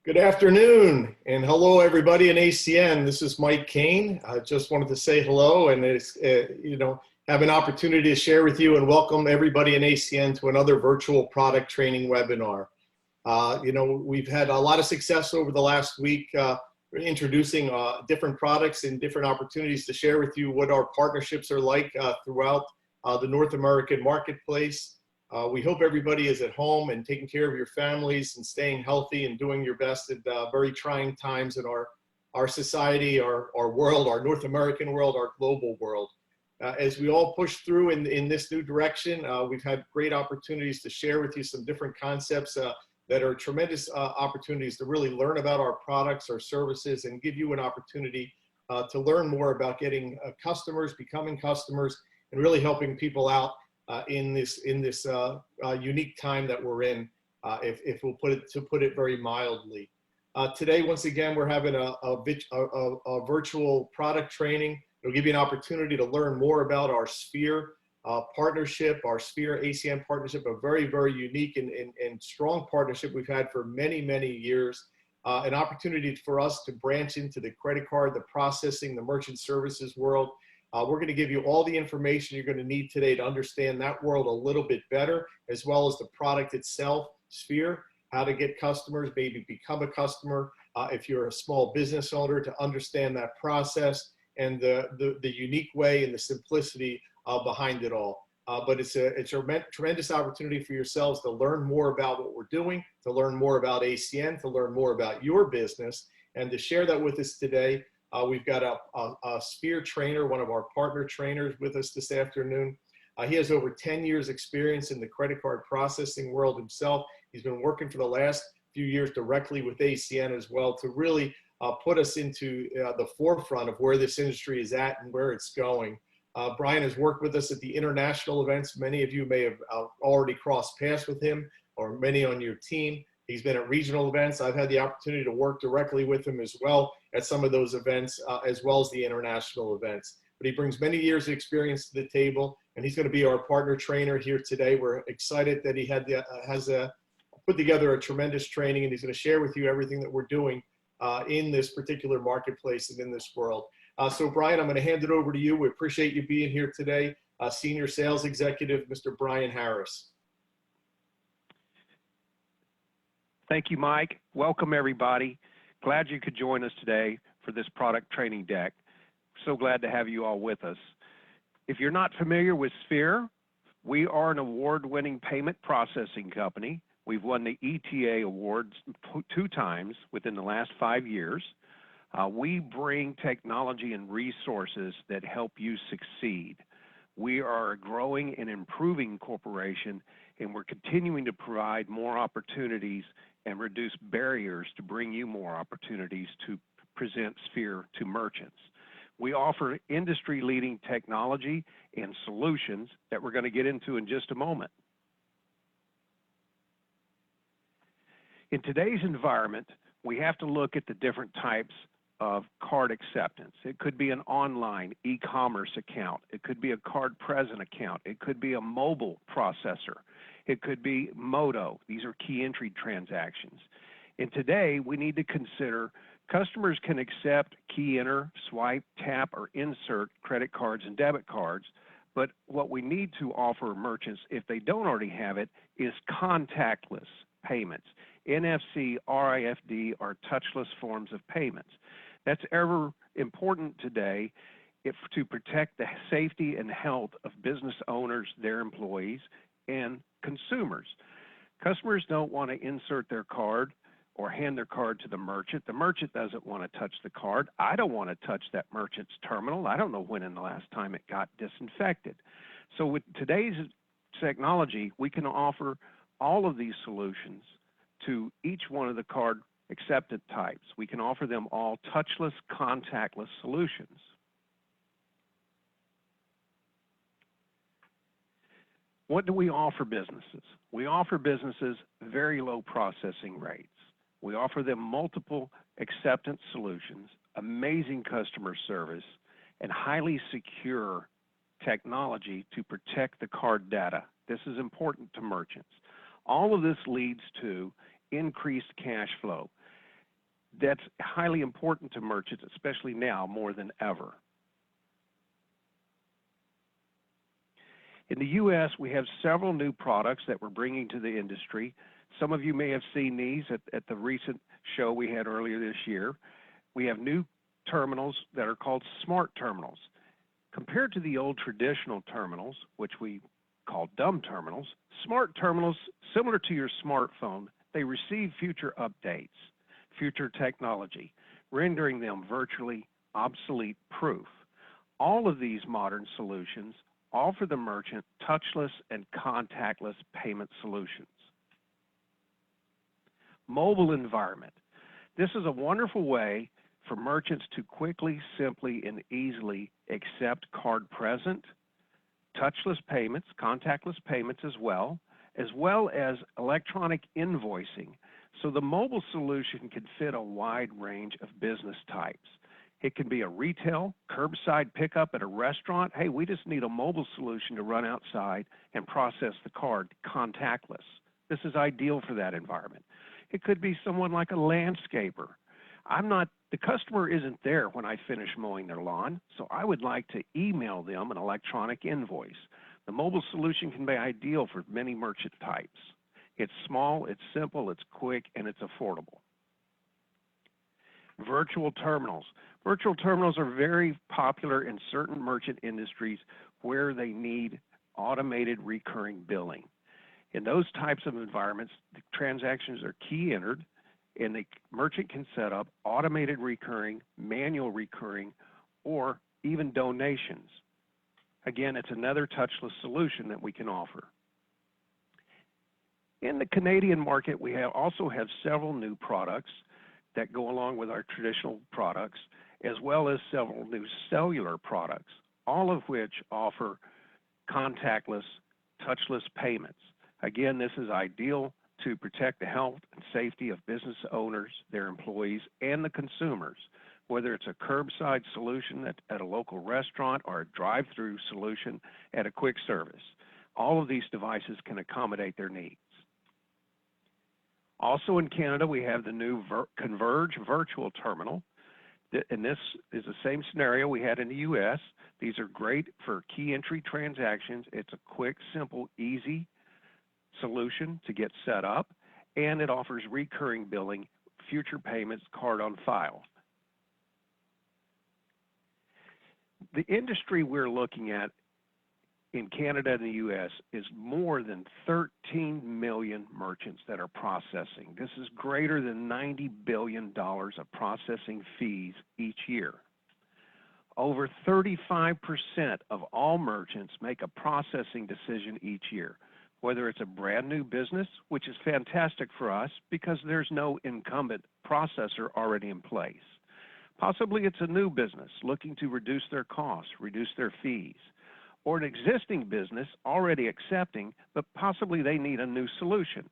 Good afternoon, and hello everybody in ACN. This is Mike Kane. I just wanted to say hello and have an opportunity to share with you and welcome everybody in ACN to another virtual product training webinar. We've had a lot of success over the last week introducing different products and different opportunities to share with you what our partnerships are like throughout the North American marketplace. We hope everybody is at home and taking care of your families and staying healthy and doing your best at very trying times in our society, our world, our North American world, our global world. As we all push through in this new direction, we've had great opportunities to share with you some different concepts that are tremendous opportunities to really learn about our products, our services, and give you an opportunity to learn more about getting customers, becoming customers, and really helping people out in this unique time that we're in, if we'll put it very mildly. Today, once again, we're having a virtual product training. It'll give you an opportunity to learn more about our Sphere partnership, our Sphere ACN partnership, a very, very unique and strong partnership we've had for many, many years. An opportunity for us to branch into the credit card, the processing, the merchant services world. We're going to give you all the information you're going to need today to understand that world a little bit better, as well as the product itself, Sphere, how to get customers, maybe become a customer, if you're a small business owner, to understand that process and the unique way and the simplicity behind it all. But it's a tremendous opportunity for yourselves to learn more about what we're doing, to learn more about ACN, to learn more about your business, and to share that with us today. We've got a Sphere trainer, one of our partner trainers, with us this afternoon. He has over 10 years experience in the credit card processing world himself. He's been working for the last few years directly with ACN as well to really put us into the forefront of where this industry is at and where it's going. Brian has worked with us at the international events. Many of you may have already crossed paths with him, or many on your team. He's been at regional events. I've had the opportunity to work directly with him as well at some of those events, as well as the international events. But he brings many years of experience to the table, and he's going to be our partner trainer here today. We're excited that he has put together a tremendous training, and he's going to share with you everything that we're doing in this particular marketplace and in this world. So Brian, I'm going to hand it over to you. We appreciate you being here today. Senior Sales Executive, Mr. Brian Harris. Thank you, Mike. Welcome, everybody. Glad you could join us today for this product training deck. So glad to have you all with us. If you're not familiar with Sphere, we are an award-winning payment processing company. We've won the ETA awards 2 times within the last 5 years. We bring technology and resources that help you succeed. We are a growing and improving corporation, and we're continuing to provide more opportunities and reduce barriers to bring you more opportunities to present Sphere to merchants. We offer industry-leading technology and solutions that we're going to get into in just a moment. In today's environment, we have to look at the different types of card acceptance. It could be an online e-commerce account. It could be a card present account. It could be a mobile processor. It could be MODO. These are key entry transactions. And today, we need to consider customers can accept key enter, swipe, tap, or insert credit cards and debit cards, but what we need to offer merchants, if they don't already have it, is contactless payments. NFC, RIFD are touchless forms of payments. That's ever important today to protect the safety and health of business owners, their employees, and consumers. Customers don't want to insert their card or hand their card to the merchant. The merchant doesn't want to touch the card. I don't want to touch that merchant's terminal. I don't know when in the last time it got disinfected. So with today's technology, we can offer all of these solutions to each one of the card accepted types. We can offer them all touchless, contactless solutions. What do we offer businesses? We offer businesses very low processing rates. We offer them multiple acceptance solutions, amazing customer service, and highly secure technology to protect the card data. This is important to merchants. All of this leads to increased cash flow. That's highly important to merchants, especially now more than ever. In the U.S., we have several new products that we're bringing to the industry. Some of you may have seen these at the recent show we had earlier this year. We have new terminals that are called smart terminals. Compared to the old traditional terminals, which we call dumb terminals, smart terminals, similar to your smartphone, they receive future updates, future technology, rendering them virtually obsolete proof. All of these modern solutions offer the merchant touchless and contactless payment solutions. Mobile environment. This is a wonderful way for merchants to quickly, simply, and easily accept card present, touchless payments, contactless payments as well as electronic invoicing. So the mobile solution can fit a wide range of business types. It can be a retail, curbside pickup at a restaurant. Hey, we just need a mobile solution to run outside and process the card contactless. This is ideal for that environment. It could be someone like a landscaper. The customer isn't there when I finish mowing their lawn, so I would like to email them an electronic invoice. The mobile solution can be ideal for many merchant types. It's small, it's simple, it's quick, and it's affordable. Virtual terminals. Virtual terminals are very popular in certain merchant industries where they need automated recurring billing. In those types of environments, the transactions are key entered, and the merchant can set up automated recurring, manual recurring, or even donations. Again, it's another touchless solution that we can offer. In the Canadian market, we also have several new products that go along with our traditional products, as well as several new cellular products, all of which offer contactless, touchless payments. Again, this is ideal to protect the health and safety of business owners, their employees, and the consumers, whether it's a curbside solution at a local restaurant or a drive-through solution at a quick service. All of these devices can accommodate their needs. Also in Canada, we have the new Converge virtual terminal, and this is the same scenario we had in the U.S. These are great for key entry transactions. It's a quick, simple, easy solution to get set up, and it offers recurring billing, future payments, card on file. The industry we're looking at in Canada and the U.S. is more than 13 million merchants that are processing. This is greater than $90 billion of processing fees each year. Over 35% of all merchants make a processing decision each year, whether it's a brand new business, which is fantastic for us because there's no incumbent processor already in place. Possibly it's a new business looking to reduce their costs, reduce their fees, or an existing business already accepting, but possibly they need a new solution,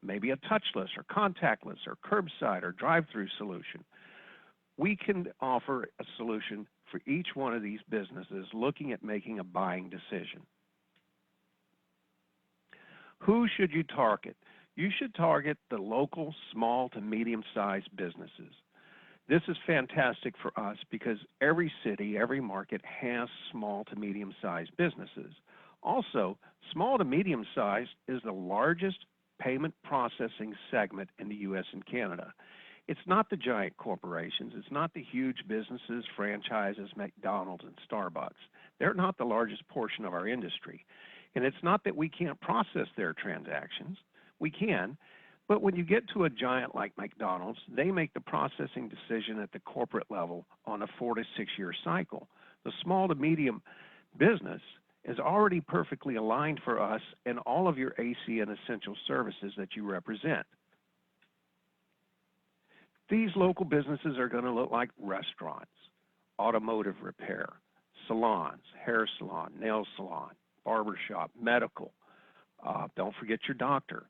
maybe a touchless or contactless or curbside or drive-through solution. We can offer a solution for each one of these businesses looking at making a buying decision. Who should you target? You should target the local small to medium-sized businesses. This is fantastic for us because every city, every market has small to medium-sized businesses. Also, small to medium-sized is the largest payment processing segment in the U.S. and Canada. It's not the giant corporations. It's not the huge businesses, franchises, McDonald's and Starbucks. They're not the largest portion of our industry. And it's not that we can't process their transactions. We can. But when you get to a giant like McDonald's, they make the processing decision at the corporate level on a 4 to 6 year cycle. The small to medium business is already perfectly aligned for us and all of your ACN essential services that you represent. These local businesses are going to look like restaurants, automotive repair, salons, hair salon, nail salon, barbershop, medical. Don't forget your doctor.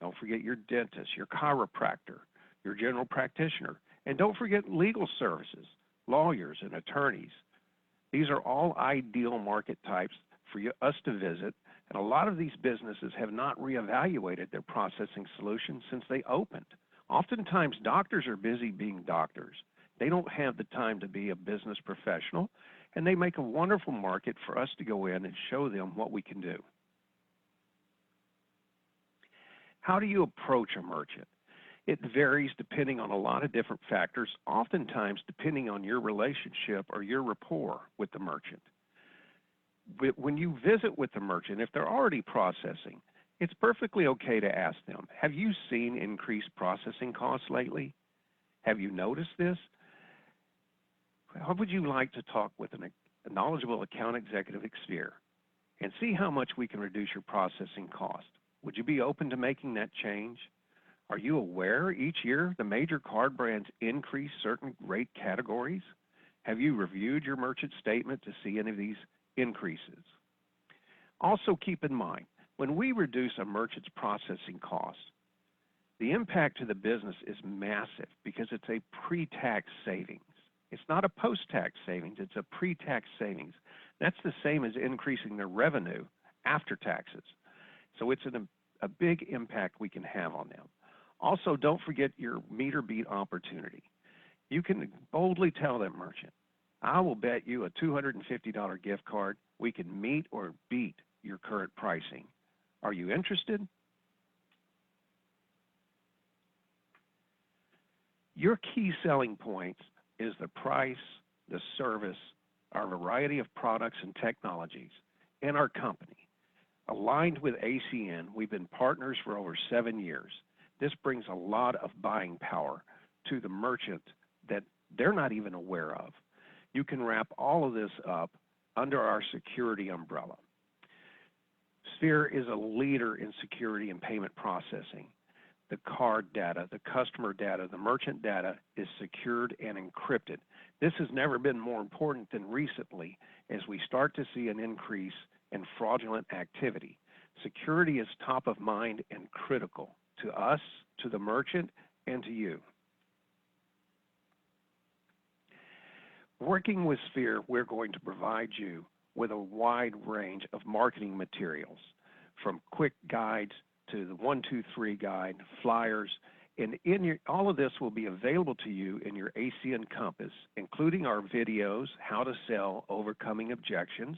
Don't forget your dentist, your chiropractor, your general practitioner. And don't forget legal services, lawyers and attorneys. These are all ideal market types for us to visit. And a lot of these businesses have not reevaluated their processing solutions since they opened. Oftentimes, doctors are busy being doctors. They don't have the time to be a business professional, and they make a wonderful market for us to go in and show them what we can do. How do you approach a merchant? It varies depending on a lot of different factors, oftentimes depending on your relationship or your rapport with the merchant. But when you visit with the merchant, if they're already processing, it's perfectly okay to ask them, have you seen increased processing costs lately? Have you noticed this? How would you like to talk with a knowledgeable account executive at Sphere and see how much we can reduce your processing cost? Would you be open to making that change? Are you aware each year the major card brands increase certain rate categories? Have you reviewed your merchant statement to see any of these increases? Also keep in mind, when we reduce a merchant's processing cost, the impact to the business is massive because it's a pre-tax savings. It's not a post-tax savings, it's a pre-tax savings. That's the same as increasing their revenue after taxes. So it's a big impact we can have on them. Also, don't forget your meet or beat opportunity. You can boldly tell that merchant, I will bet you a $250 gift card we can meet or beat your current pricing. Are you interested? Your key selling points is the price, the service, our variety of products and technologies, and our company. Aligned with ACN, we've been partners for over 7 years. This brings a lot of buying power to the merchant that they're not even aware of. You can wrap all of this up under our security umbrella. Sphere is a leader in security and payment processing. The card data, the customer data, the merchant data is secured and encrypted. This has never been more important than recently as we start to see an increase in fraudulent activity. Security is top of mind and critical to us, to the merchant, and to you. Working with Sphere, we're going to provide you with a wide range of marketing materials, from quick guides to the 1, 2, 3 guide, flyers, and all of this will be available to you in your ACN Compass, including our videos, how to sell, overcoming objections,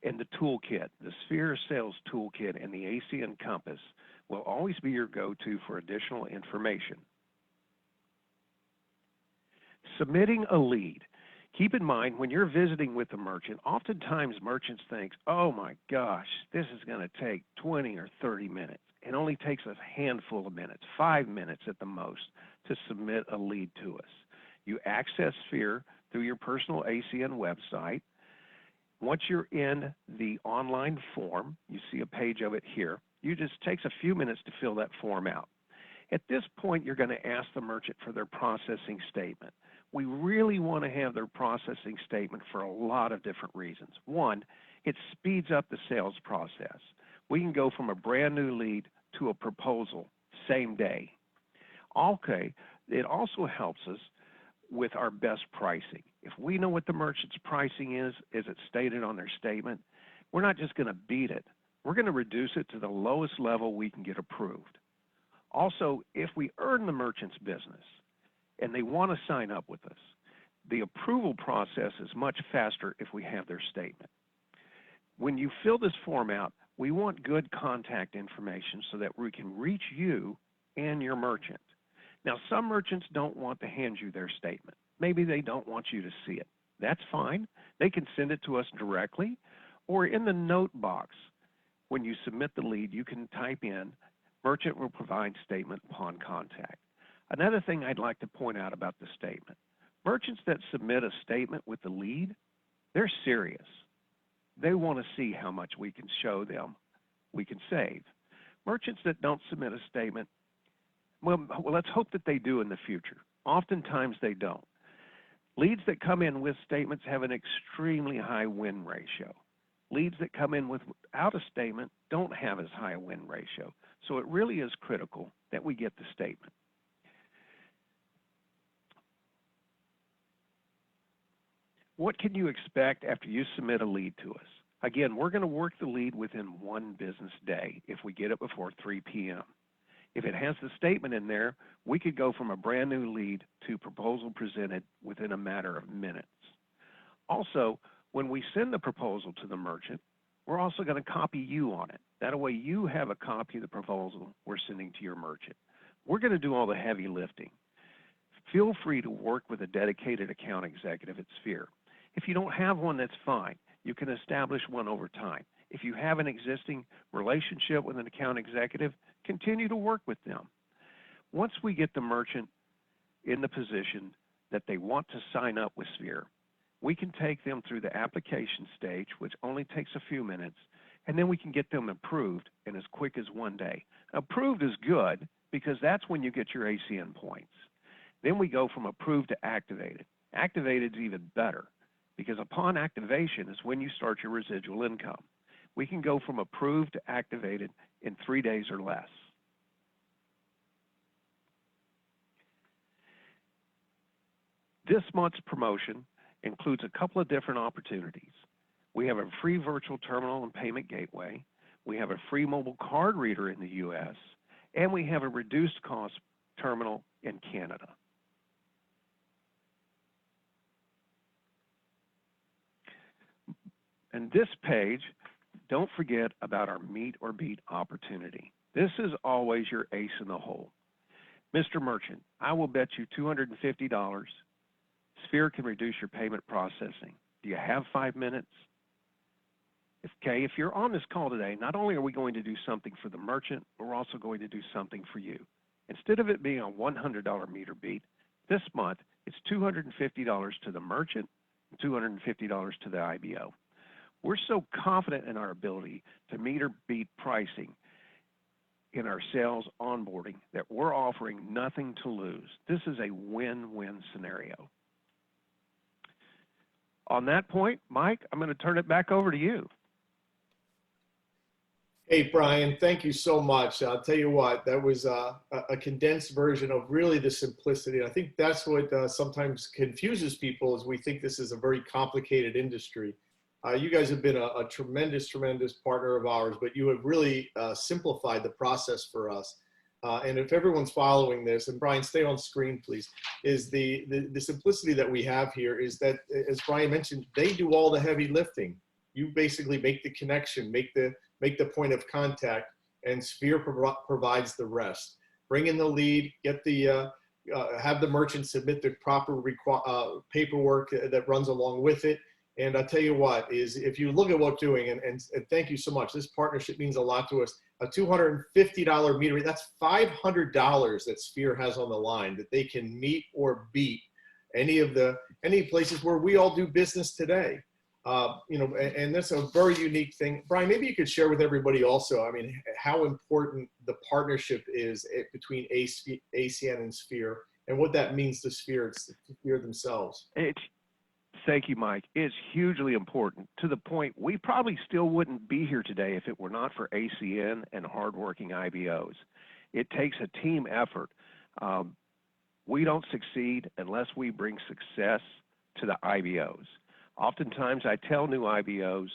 and the toolkit. The Sphere Sales Toolkit and the ACN Compass will always be your go-to for additional information. Submitting a lead. Keep in mind, when you're visiting with a merchant, oftentimes merchants think, oh my gosh, this is going to take 20 or 30 minutes. It only takes a handful of minutes, 5 minutes at the most, to submit a lead to us. You access Sphere through your personal ACN website. Once you're in the online form, you see a page of it here. You just takes a few minutes to fill that form out. At this point, you're going to ask the merchant for their processing statement. We really want to have their processing statement for a lot of different reasons. One, it speeds up the sales process. We can go from a brand new lead to a proposal same day. Okay, it also helps us with our best pricing. If we know what the merchant's pricing is it stated on their statement, we're not just going to beat it. We're going to reduce it to the lowest level we can get approved. Also, if we earn the merchant's business and they want to sign up with us, the approval process is much faster if we have their statement. When you fill this form out, we want good contact information so that we can reach you and your merchant. Now, some merchants don't want to hand you their statement. Maybe they don't want you to see it. That's fine. They can send it to us directly, or in the note box, when you submit the lead, you can type in, merchant will provide statement upon contact. Another thing I'd like to point out about the statement, merchants that submit a statement with the lead, they're serious. They want to see how much we can show them we can save. Merchants that don't submit a statement, well, let's hope that they do in the future. Oftentimes they don't. Leads that come in with statements have an extremely high win ratio. Leads that come in without a statement don't have as high a win ratio. So it really is critical that we get the statement. What can you expect after you submit a lead to us? Again, we're going to work the lead within 1 business day if we get it before 3 p.m. If it has the statement in there, we could go from a brand new lead to proposal presented within a matter of minutes. Also, when we send the proposal to the merchant, we're also going to copy you on it. That way you have a copy of the proposal we're sending to your merchant. We're going to do all the heavy lifting. Feel free to work with a dedicated account executive at Sphere. If you don't have one, that's fine. You can establish one over time. If you have an existing relationship with an account executive, continue to work with them. Once we get the merchant in the position that they want to sign up with Sphere, we can take them through the application stage, which only takes a few minutes, and then we can get them approved in as quick as 1 day. Approved is good because that's when you get your ACN points. Then we go from approved to activated. Activated is even better because upon activation is when you start your residual income. We can go from approved to activated in 3 days or less. This month's promotion includes a couple of different opportunities. We have a free virtual terminal and payment gateway. We have a free mobile card reader in the US, and we have a reduced cost terminal in Canada. And this page, don't forget about our meet or beat opportunity. This is always your ace in the hole. Mr. Merchant, I will bet you $250 Sphere can reduce your payment processing. Do you have 5 minutes? If you're on this call today, not only are we going to do something for the merchant, but we're also going to do something for you. Instead of it being a $100 meter beat, this month it's $250 to the merchant and $250 to the IBO. We're so confident in our ability to meet or beat pricing in our sales onboarding that we're offering nothing to lose. This is a win-win scenario. On that point, Mike, I'm going to turn it back over to you. Hey, Brian, thank you so much. I'll tell you what, that was a condensed version of really the simplicity. I think that's what sometimes confuses people is we think this is a very complicated industry. You guys have been a tremendous, tremendous partner of ours, but you have really simplified the process for us. And if everyone's following this, and Brian, stay on screen, please, is the simplicity that we have here is that, as Brian mentioned, they do all the heavy lifting. You basically make the connection, make the point of contact, and Sphere provides the rest. Bring in the lead, get the have the merchant submit the proper paperwork that runs along with it. And I'll tell you what, is if you look at what we're doing, and thank you so much, this partnership means a lot to us. A $250 meter, that's $500 that Sphere has on the line that they can meet or beat any places where we all do business today. And that's a very unique thing. Brian, maybe you could share with everybody also, I mean, how important the partnership is between ACN and Sphere and what that means to Sphere themselves. Thank you, Mike. It's hugely important to the point we probably still wouldn't be here today if it were not for ACN and hardworking IBOs. It takes a team effort. We don't succeed unless we bring success to the IBOs. Oftentimes I tell new IBOs,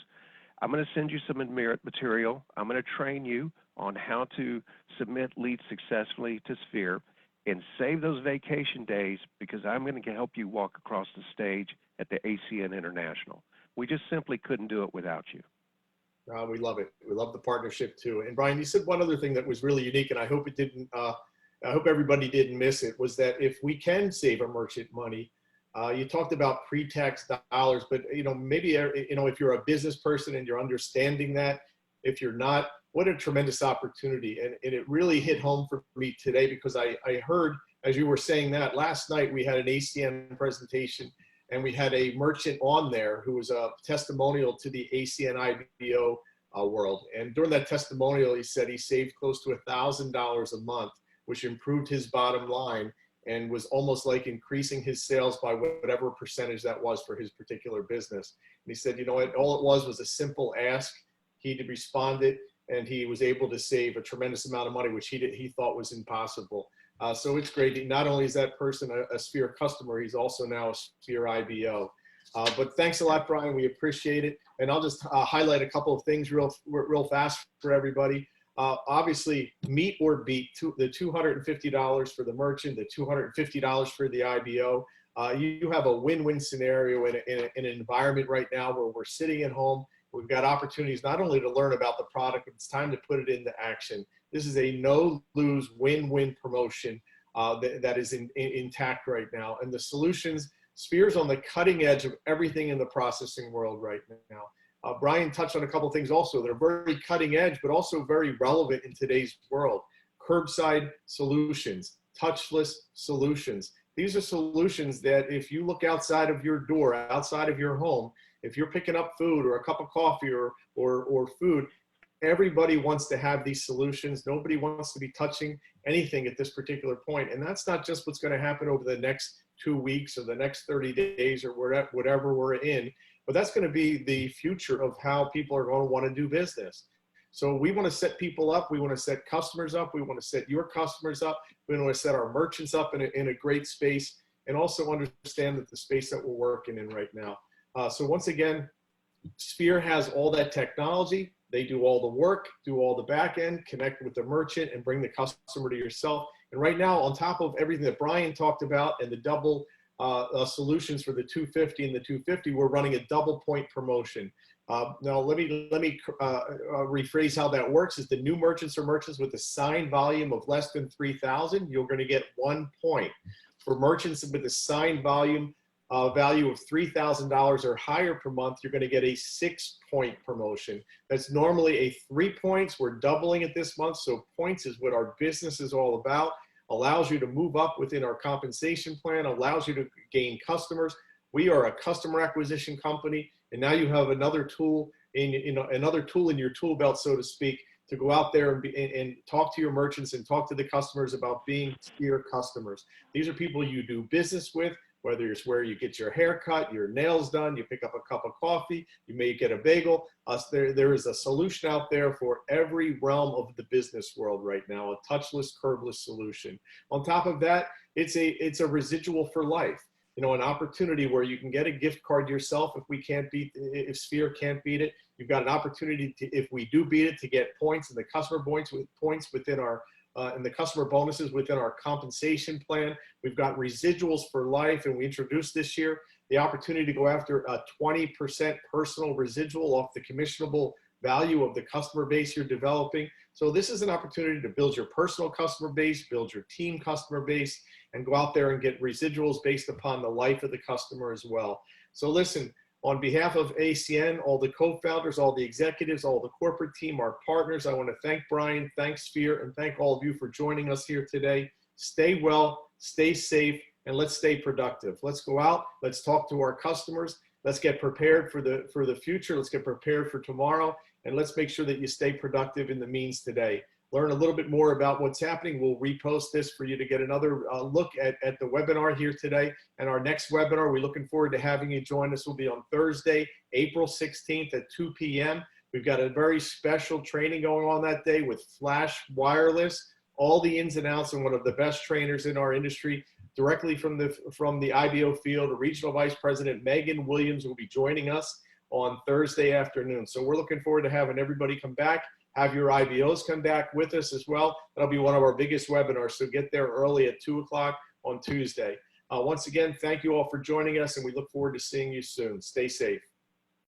I'm going to send you some material. I'm going to train you on how to submit leads successfully to Sphere and save those vacation days because I'm going to help you walk across the stage at the ACN International. We just simply couldn't do it without you. We love it. We love the partnership too. And Brian, you said one other thing that was really unique, and I hope it didn't. I hope everybody didn't miss it. Was that if we can save a merchant money, you talked about pre-tax dollars, but maybe if you're a business person and you're understanding that, if you're not, what a tremendous opportunity. And it really hit home for me today because I heard, as you were saying that, last night we had an ACN presentation and we had a merchant on there who was a testimonial to the ACN IBO world. And during that testimonial, he said he saved close to $1,000 a month, which improved his bottom line and was almost like increasing his sales by whatever percentage that was for his particular business. And he said, you know what, all it was a simple ask. He responded and he was able to save a tremendous amount of money, which he thought was impossible. So it's great. Not only is that person a Sphere customer, he's also now a Sphere IBO. But thanks a lot, Brian. We appreciate it. And I'll just highlight a couple of things real fast for everybody. Obviously, meet or beat the $250 for the merchant, the $250 for the IBO. You have a win-win scenario in an environment right now where we're sitting at home. We've got opportunities not only to learn about the product, but it's time to put it into action. This is a no-lose, win-win promotion that is intact right now. And the solutions, Sphere's on the cutting edge of everything in the processing world right now. Brian touched on a couple of things also that are very cutting edge, but also very relevant in today's world. Curbside solutions, touchless solutions. These are solutions that if you look outside of your door, outside of your home, if you're picking up food or a cup of coffee or food, everybody wants to have these solutions. Nobody wants to be touching anything at this particular point. And that's not just what's going to happen over the next 2 weeks or the next 30 days or whatever we're in, but that's going to be the future of how people are going to want to do business. So we want to set people up. We want to set customers up. We want to set your customers up. We want to set our merchants up in a great space, and also understand that the space that we're working in right now. So once again, Sphere has all that technology. They do all the work, do all the back end, connect with the merchant, and bring the customer to yourself. And right now, on top of everything that Brian talked about and the double solutions for the 250 and the 250, we're running a double point promotion. Now, let me rephrase how that works. Is the new merchants or merchants with a signed volume of less than 3,000, you're going to get 1 point. For merchants with a signed volume value of $3,000 or higher per month, you're going to get a 6-point promotion. That's normally a 3 points. We're doubling it this month. So points is what our business is all about. Allows you to move up within our compensation plan, allows you to gain customers. We are a customer acquisition company, and now you have another tool in your tool belt, so to speak, to go out there and talk to your merchants and talk to the customers about being Sphere customers. These are people you do business with, whether it's where you get your hair cut, your nails done, you pick up a cup of coffee, you may get a bagel. There is a solution out there for every realm of the business world right now, a touchless, curbless solution. On top of that, it's a residual for life. You know, an opportunity where you can get a gift card yourself if Sphere can't beat it. You've got an opportunity to, if we do beat it, to get points and the customer points within our and the customer bonuses within our compensation plan. We've got residuals for life, and we introduced this year the opportunity to go after a 20% personal residual off the commissionable value of the customer base you're developing. So this is an opportunity to build your personal customer base, build your team customer base, and go out there and get residuals based upon the life of the customer as well. So listen, on behalf of ACN, all the co-founders, all the executives, all the corporate team, our partners, I want to thank Brian, thank Sphere, and thank all of you for joining us here today. Stay well, stay safe, and let's stay productive. Let's go out, let's talk to our customers, let's get prepared for the future, let's get prepared for tomorrow, and let's make sure that you stay productive in the means today. Learn a little bit more about what's happening. We'll repost this for you to get another look at the webinar here today. And our next webinar, we're looking forward to having you join us, will be on Thursday, April 16th at 2 p.m. We've got a very special training going on that day with Flash Wireless, all the ins and outs, and one of the best trainers in our industry, directly from the IBO field. Regional Vice President Megan Williams will be joining us on Thursday afternoon. So we're looking forward to having everybody come back. Have your IBOs come back with us as well. That'll be one of our biggest webinars, so get there early at 2 o'clock on Tuesday. Once again, thank you all for joining us, and we look forward to seeing you soon. Stay safe.